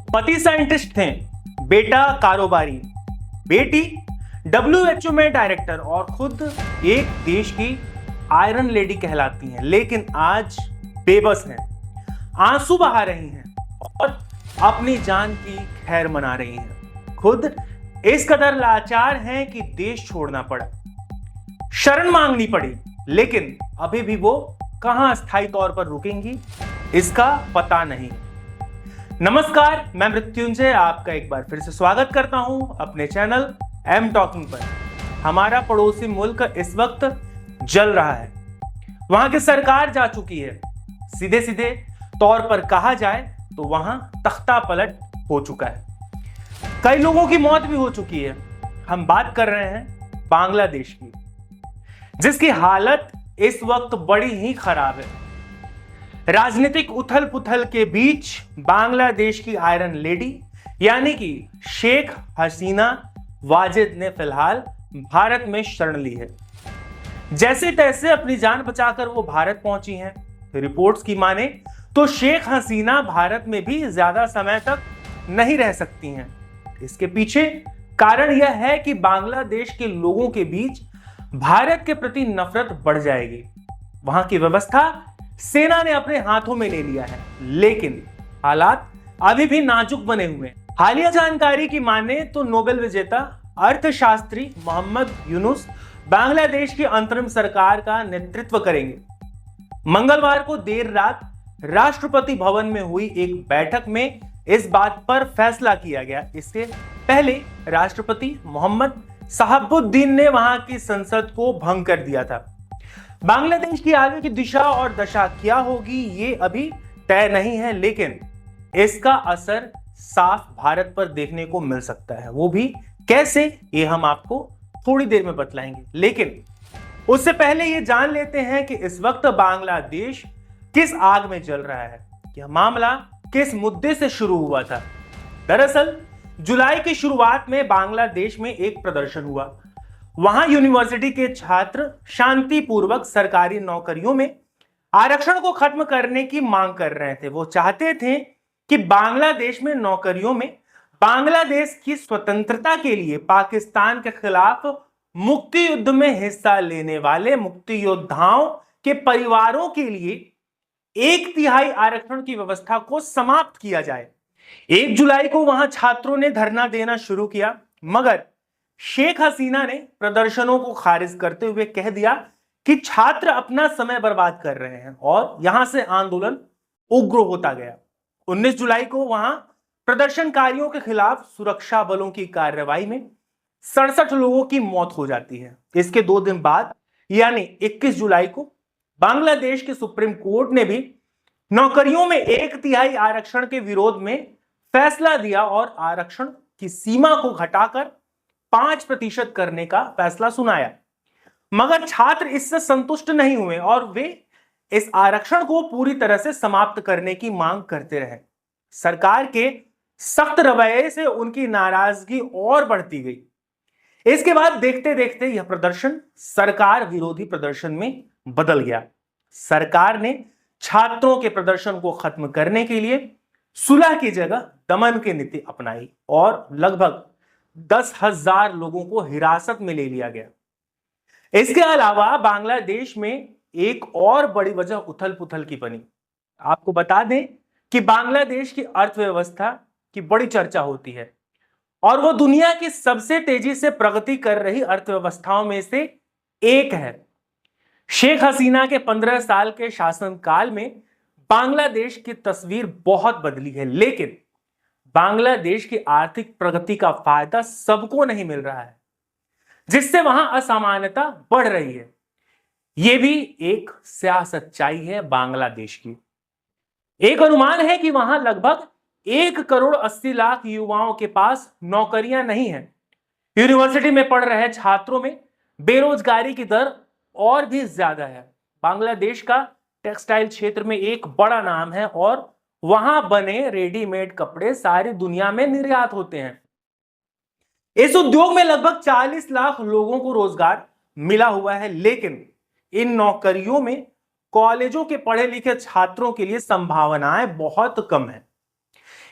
पति साइंटिस्ट थे, बेटा कारोबारी, बेटी WHO में डायरेक्टर और खुद एक देश की आयरन लेडी कहलाती हैं, लेकिन आज बेबस हैं, आंसू बहा रही हैं और अपनी जान की खैर मना रही हैं। खुद इस कदर लाचार हैं कि देश छोड़ना पड़ा, शरण मांगनी पड़ी, लेकिन अभी भी वो कहां अस्थायी तौर पर रुकेंगी इसका पता नहीं। नमस्कार, मैं मृत्युंजय आपका एक बार फिर से स्वागत करता हूं अपने चैनल एम टॉकिंग पर। हमारा पड़ोसी मुल्क इस वक्त जल रहा है, वहां की सरकार जा चुकी है, सीधे सीधे तौर पर कहा जाए तो वहां तख्ता पलट हो चुका है, कई लोगों की मौत भी हो चुकी है। हम बात कर रहे हैं बांग्लादेश की, जिसकी हालत इस वक्त बड़ी ही खराब है। राजनीतिक उथल पुथल के बीच बांग्लादेश की आयरन लेडी यानी कि शेख हसीना वाजिद ने फिलहाल भारत में शरण ली है। जैसे तैसे अपनी जान बचाकर वो भारत पहुंची हैं। रिपोर्ट्स की माने तो शेख हसीना भारत में भी ज्यादा समय तक नहीं रह सकती हैं। इसके पीछे कारण यह है कि बांग्लादेश के लोगों के बीच भारत के प्रति नफरत बढ़ जाएगी। वहां की व्यवस्था सेना ने अपने हाथों में ले लिया है, लेकिन हालात अभी भी नाजुक बने हुए हैं। हालिया जानकारी की माने तो नोबेल विजेता अर्थशास्त्री मोहम्मद यूनुस बांग्लादेश की अंतरिम सरकार का नेतृत्व करेंगे। मंगलवार को देर रात राष्ट्रपति भवन में हुई एक बैठक में इस बात पर फैसला किया गया। इससे पहले राष्ट्रपति मोहम्मद शहाबुद्दीन ने वहां की संसद को भंग कर दिया था। बांग्लादेश की आगे की दिशा और दशा क्या होगी ये अभी तय नहीं है, लेकिन इसका असर साफ भारत पर देखने को मिल सकता है। वो भी कैसे, ये हम आपको थोड़ी देर में बतलाएंगे, लेकिन उससे पहले ये जान लेते हैं कि इस वक्त बांग्लादेश किस आग में जल रहा है। यह मामला किस मुद्दे से शुरू हुआ था। दरअसल जुलाई की शुरुआत में बांग्लादेश में एक प्रदर्शन हुआ। वहां यूनिवर्सिटी के छात्र शांतिपूर्वक सरकारी नौकरियों में आरक्षण को खत्म करने की मांग कर रहे थे। वो चाहते थे कि बांग्लादेश में नौकरियों में बांग्लादेश की स्वतंत्रता के लिए पाकिस्तान के खिलाफ मुक्ति युद्ध में हिस्सा लेने वाले मुक्ति योद्धाओं के परिवारों के लिए 1/3 आरक्षण की व्यवस्था को समाप्त किया जाए। 1 जुलाई को वहां छात्रों ने धरना देना शुरू किया, मगर शेख हसीना ने प्रदर्शनों को खारिज करते हुए कह दिया कि छात्र अपना समय बर्बाद कर रहे हैं और यहां से आंदोलन उग्र होता गया। 19 जुलाई को वहां प्रदर्शनकारियों के खिलाफ सुरक्षा बलों की कार्रवाई में 67 लोगों की मौत हो जाती है। इसके 2 दिन बाद यानी 21 जुलाई को बांग्लादेश के सुप्रीम कोर्ट ने भी नौकरियों में 1/3 आरक्षण के विरोध में फैसला दिया और आरक्षण की सीमा को घटाकर 5% करने का फैसला सुनाया। मगर छात्र इससे संतुष्ट नहीं हुए और वे इस आरक्षण को पूरी तरह से समाप्त करने की मांग करते रहे। सरकार के सख्त रवैये से उनकी नाराजगी और बढ़ती गई। इसके बाद देखते देखते यह प्रदर्शन सरकार विरोधी प्रदर्शन में बदल गया। सरकार ने छात्रों के प्रदर्शन को खत्म करने के लिए सुलह की जगह दमन की नीति अपनाई और लगभग 10,000 लोगों को हिरासत में ले लिया गया। इसके अलावा बांग्लादेश में एक और बड़ी वजह उथल पुथल की बनी। आपको बता दें कि बांग्लादेश की अर्थव्यवस्था की बड़ी चर्चा होती है और वो दुनिया की सबसे तेजी से प्रगति कर रही अर्थव्यवस्थाओं में से एक है। शेख हसीना के 15 साल के शासनकाल में बांग्लादेश की तस्वीर बहुत बदली है, लेकिन बांग्लादेश की आर्थिक प्रगति का फायदा सबको नहीं मिल रहा है, जिससे वहां असमानता बढ़ रही है। यह भी एक स्याह सच्चाई है बांग्लादेश की। एक अनुमान है कि वहां लगभग 1,80,00,000 युवाओं के पास नौकरियां नहीं है। यूनिवर्सिटी में पढ़ रहे छात्रों में बेरोजगारी की दर और भी ज्यादा है। बांग्लादेश का टेक्सटाइल क्षेत्र में एक बड़ा नाम है और वहां बने रेडीमेड कपड़े सारी दुनिया में निर्यात होते हैं। इस उद्योग में लगभग 40 लाख लोगों को रोजगार मिला हुआ है, लेकिन इन नौकरियों में कॉलेजों के पढ़े लिखे छात्रों के लिए संभावनाएं बहुत कम है।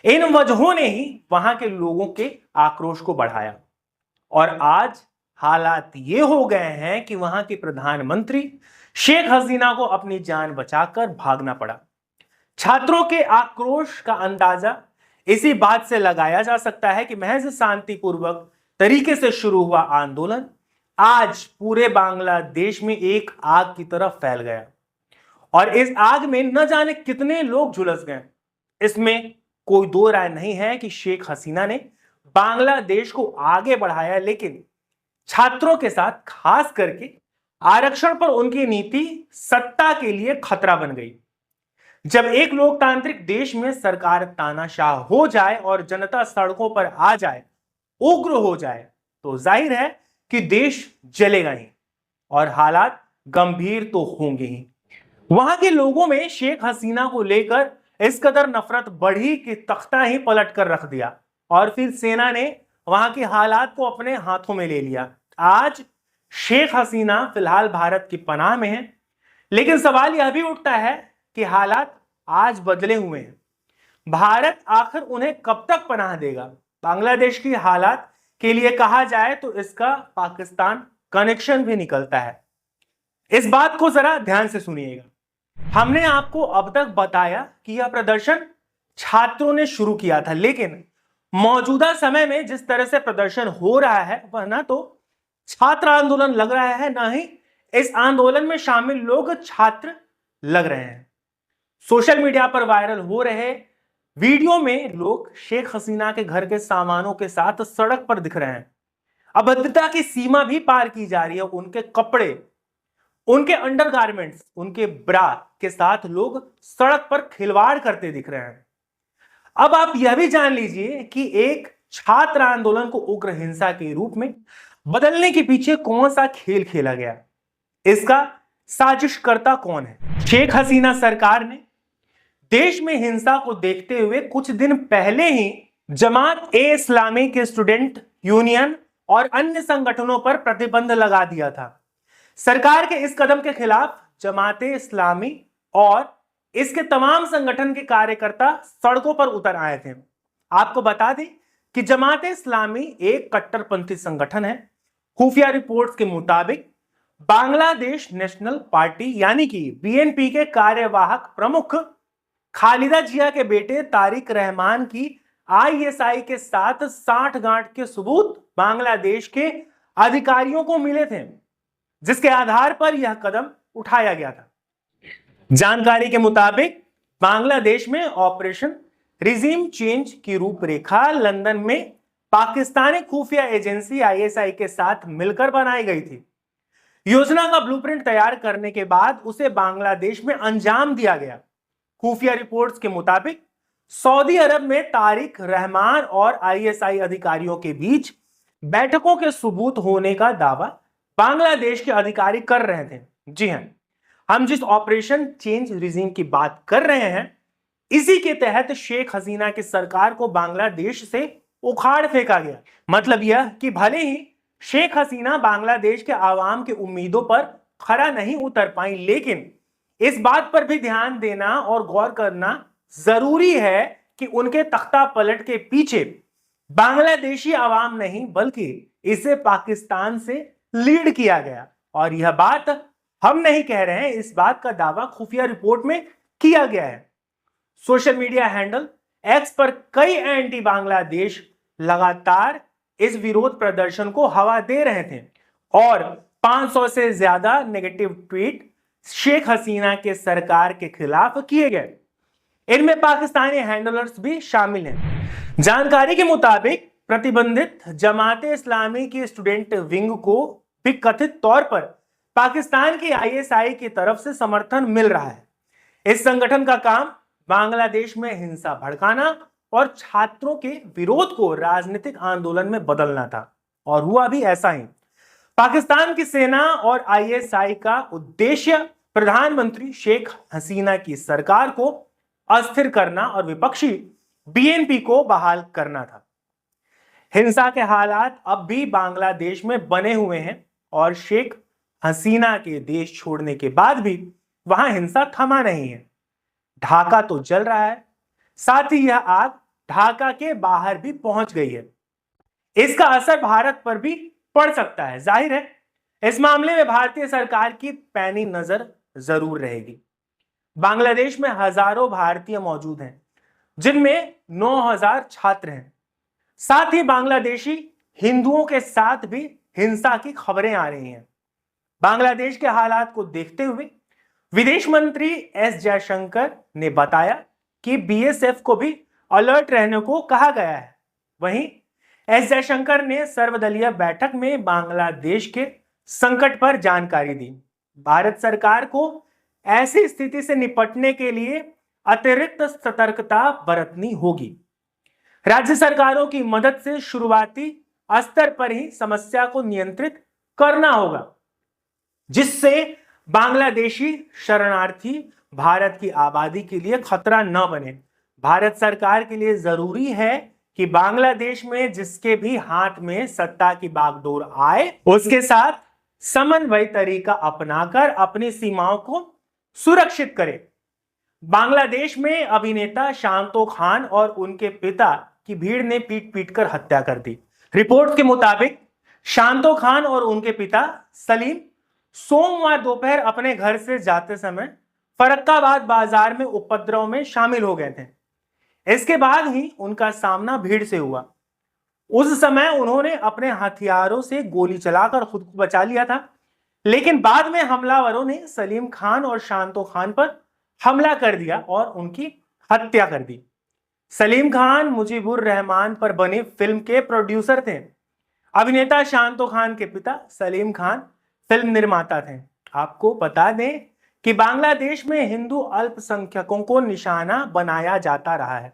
इन वजहों ने ही वहां के लोगों के आक्रोश को बढ़ाया और आज हालात ये हो गए हैं कि वहां की प्रधानमंत्री शेख हसीना को अपनी जान बचाकर भागना पड़ा। छात्रों के आक्रोश का अंदाजा इसी बात से लगाया जा सकता है कि महज शांतिपूर्वक तरीके से शुरू हुआ आंदोलन आज पूरे बांग्लादेश में एक आग की तरह फैल गया और इस आग में न जाने कितने लोग झुलस गए। इसमें कोई दो राय नहीं है कि शेख हसीना ने बांग्लादेश को आगे बढ़ाया, लेकिन छात्रों के साथ खास करके आरक्षण पर उनकी नीति सत्ता के लिए खतरा बन गई। जब एक लोकतांत्रिक देश में सरकार तानाशाह हो जाए और जनता सड़कों पर आ जाए, उग्र हो जाए, तो जाहिर है कि देश जलेगा ही और हालात गंभीर तो होंगे ही। वहां के लोगों में शेख हसीना को लेकर इस कदर नफरत बढ़ी कि तख्ता ही पलट कर रख दिया और फिर सेना ने वहां के हालात को अपने हाथों में ले लिया। आज शेख हसीना फिलहाल भारत की पनाह में है, लेकिन सवाल यह भी उठता है कि हालात आज बदले हुए हैं। भारत आखिर उन्हें कब तक पनाह देगा? बांग्लादेश की हालात के लिए कहा जाए तो इसका पाकिस्तान कनेक्शन भी निकलता है। इस बात को जरा ध्यान से सुनिएगा। हमने आपको अब तक बताया कि यह प्रदर्शन छात्रों ने शुरू किया था, लेकिन मौजूदा समय में जिस तरह से प्रदर्शन हो रहा है वह ना तो छात्र आंदोलन लग रहा है, ना ही इस आंदोलन में शामिल लोग छात्र लग रहे हैं। सोशल मीडिया पर वायरल हो रहे वीडियो में लोग शेख हसीना के घर के सामानों के साथ सड़क पर दिख रहे हैं। अभद्रता की सीमा भी पार की जा रही है। उनके कपड़े, उनके अंडरगारमेंट्स, उनके ब्रा के साथ लोग सड़क पर खिलवाड़ करते दिख रहे हैं। अब आप यह भी जान लीजिए कि एक छात्र आंदोलन को उग्र हिंसा के रूप में बदलने के पीछे कौन सा खेल खेला गया, इसका साजिशकर्ता कौन है? शेख हसीना सरकार ने देश में हिंसा को देखते हुए कुछ दिन पहले ही जमात ए इस्लामी के स्टूडेंट यूनियन और अन्य संगठनों पर प्रतिबंध लगा दिया था। सरकार के इस कदम के खिलाफ जमात ए इस्लामी और इसके तमाम संगठन के कार्यकर्ता सड़कों पर उतर आए थे। आपको बता दें कि जमात ए इस्लामी एक कट्टरपंथी संगठन है। खुफिया रिपोर्ट्स के मुताबिक बांग्लादेश नेशनल पार्टी यानी कि बीएनपी के कार्यवाहक प्रमुख खालिदा जिया के बेटे तारिक रहमान की आईएसआई के साथ साठगांठ के सबूत बांग्लादेश के अधिकारियों को मिले थे, जिसके आधार पर यह कदम उठाया गया था। जानकारी के मुताबिक बांग्लादेश में ऑपरेशन रिजीम चेंज की रूपरेखा लंदन में पाकिस्तानी खुफिया एजेंसी आईएसआई के साथ मिलकर बनाई गई थी। योजना का ब्लूप्रिंट तैयार करने के बाद उसे बांग्लादेश में अंजाम दिया गया। खुफिया रिपोर्ट्स के मुताबिक सऊदी अरब में तारिक रहमान और आईएसआई अधिकारियों के बीच बैठकों के सबूत होने का दावा बांग्लादेश के अधिकारी कर रहे थे। जी हां, हम जिस ऑपरेशन चेंज रिजीम की बात कर रहे हैं, इसी के तहत शेख हसीना की सरकार को बांग्लादेश से उखाड़ फेंका गया। मतलब यह कि भले ही शेख हसीना बांग्लादेश के आवाम की उम्मीदों पर खरा नहीं उतर पाई, लेकिन इस बात पर भी ध्यान देना और गौर करना जरूरी है कि उनके तख्ता पलट के पीछे बांग्लादेशी आवाम नहीं बल्कि इसे पाकिस्तान से लीड किया गया। और यह बात हम नहीं कह रहे हैं, इस बात का दावा खुफिया रिपोर्ट में किया गया है। सोशल मीडिया हैंडल एक्स पर कई एंटी बांग्लादेश लगातार इस विरोध प्रदर्शन को हवा दे रहे थे और 500 से ज्यादा नेगेटिव ट्वीट शेख हसीना के सरकार के खिलाफ किए गए। इनमें पाकिस्तानी हैंडलर्स भी शामिल हैं। जानकारी के मुताबिक प्रतिबंधित जमात इस्लामी की स्टूडेंट विंग को भी कथित तौर पर पाकिस्तान की आईएसआई की तरफ से समर्थन मिल रहा है। इस संगठन का काम बांग्लादेश में हिंसा भड़काना और छात्रों के विरोध को राजनीतिक आंदोलन में बदलना था और हुआ भी ऐसा ही। पाकिस्तान की सेना और आईएसआई का उद्देश्य प्रधानमंत्री शेख हसीना की सरकार को अस्थिर करना और विपक्षी बीएनपी को बहाल करना था। हिंसा के हालात अब भी बांग्लादेश में बने हुए हैं और शेख हसीना के देश छोड़ने के बाद भी वहां हिंसा थमा नहीं है। ढाका तो जल रहा है, साथ ही यह आग ढाका के बाहर भी पहुंच गई है। इसका असर भारत पर भी पड़ सकता है। जाहिर है इस मामले में भारतीय सरकार की पैनी नजर जरूर रहेगी। बांग्लादेश में हजारों भारतीय मौजूद हैं, जिनमें 9,000 छात्र हैं। साथ ही बांग्लादेशी हिंदुओं के साथ भी हिंसा की खबरें आ रही हैं। बांग्लादेश के हालात को देखते हुए विदेश मंत्री एस जयशंकर ने बताया कि बीएसएफ को भी अलर्ट रहने को कहा गया है। वहीं एस जयशंकर ने सर्वदलीय बैठक में बांग्लादेश के संकट पर जानकारी दी। भारत सरकार को ऐसी स्थिति से निपटने के लिए अतिरिक्त सतर्कता बरतनी होगी। राज्य सरकारों की मदद से शुरुआती स्तर पर ही समस्या को नियंत्रित करना होगा, जिससे बांग्लादेशी शरणार्थी भारत की आबादी के लिए खतरा न बने। भारत सरकार के लिए जरूरी है कि बांग्लादेश में जिसके भी हाथ में सत्ता की बागडोर आए, उसके साथ समन्वय तरीका अपनाकर अपनी सीमाओं को सुरक्षित करे। बांग्लादेश में अभिनेता शांतो खान और उनके पिता की भीड़ ने पीट पीट कर हत्या कर दी। रिपोर्ट के मुताबिक शांतो खान और उनके पिता सलीम सोमवार दोपहर अपने घर से जाते समय फरक्काबाद बाजार में उपद्रव में शामिल हो गए थे। इसके बाद ही उनका सामना भीड़ से हुआ। उस समय उन्होंने अपने हथियारों से गोली चलाकर खुद को बचा लिया था, लेकिन बाद में हमलावरों ने सलीम खान और शांतो खान पर हमला कर दिया और उनकी हत्या कर दी। सलीम खान मुजीबुर रहमान पर बनी फिल्म के प्रोड्यूसर थे। अभिनेता शांतो खान के पिता सलीम खान फिल्म निर्माता थे। आपको बता दें कि बांग्लादेश में हिंदू अल्पसंख्यकों को निशाना बनाया जाता रहा है।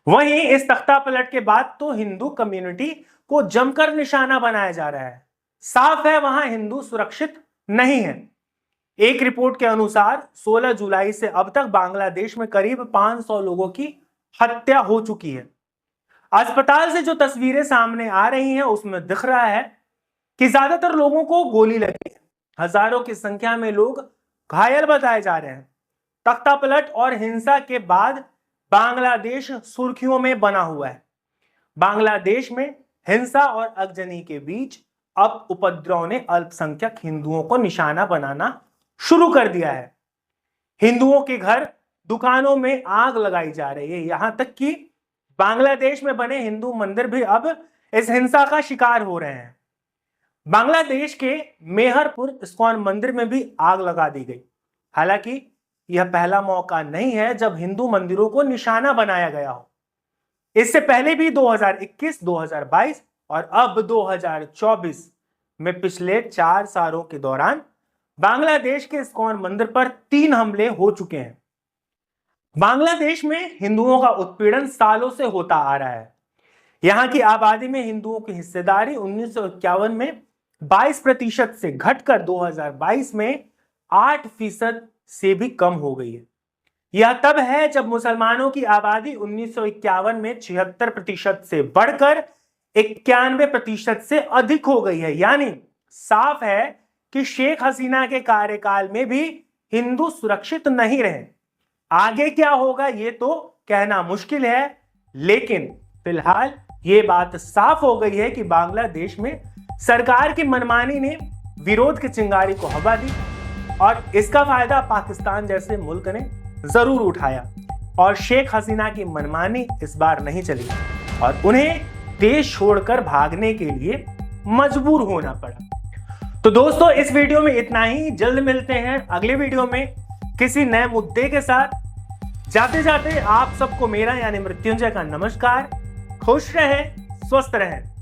वहीं इस तख्तापलट के बाद तो हिंदू कम्युनिटी को जमकर निशाना बनाया जा रहा है। साफ है वहां हिंदू सुरक्षित नहीं है। एक रिपोर्ट के अनुसार 16 जुलाई से अब तक बांग्लादेश में करीब 500 लोगों की हत्या हो चुकी है। अस्पताल से जो तस्वीरें सामने आ रही हैं उसमें दिख रहा है कि ज्यादातर लोगों को गोली लगी है। हजारों की संख्या में लोग घायल बताए जा रहे हैं। तख्तापलट और हिंसा के बाद बांग्लादेश सुर्खियों में बना हुआ है। बांग्लादेश में हिंसा और आगजनी के बीच अब उपद्रव ने अल्पसंख्यक हिंदुओं को निशाना बनाना शुरू कर दिया है। हिंदुओं के घर, दुकानों में आग लगाई जा रही है। यहां तक कि बांग्लादेश में बने हिंदू मंदिर भी अब इस हिंसा का शिकार हो रहे हैं। बांग्लादेश के मेहरपुर इस्कॉन मंदिर में भी आग लगा दी गई। हालांकि यह पहला मौका नहीं है जब हिंदू मंदिरों को निशाना बनाया गया हो। इससे पहले भी 2021, 2022 और अब 2024 में पिछले 4 सालों के दौरान बांग्लादेश के इस्कॉन मंदिर पर 3 हमले हो चुके हैं। बांग्लादेश में हिंदुओं का उत्पीड़न सालों से होता आ रहा है। यहां की आबादी में हिंदुओं की हिस्सेदारी 1951 में 22% से घटकर 2022 में 8% से भी कम हो गई है। यह तब है जब मुसलमानों की आबादी 1951 में 76% से बढ़कर 91% से अधिक हो गई है। यानी साफ है कि शेख हसीना के कार्यकाल में भी हिंदू सुरक्षित नहीं रहे। आगे क्या होगा ये तो कहना मुश्किल है, लेकिन फिलहाल ये बात साफ हो गई है कि बांग्लादेश में सरकार की मनमानी ने विरोध की चिंगारी को हवा दी और इसका फायदा पाकिस्तान जैसे मुल्क ने जरूर उठाया और शेख हसीना की मनमानी इस बार नहीं चली और उन्हें देश छोड़कर भागने के लिए मजबूर होना पड़ा। तो दोस्तों इस वीडियो में इतना ही। जल्द मिलते हैं अगले वीडियो में किसी नए मुद्दे के साथ। जाते जाते आप सबको मेरा यानी मृत्युंजय का नमस्कार। खुश रहें, स्वस्थ रहें।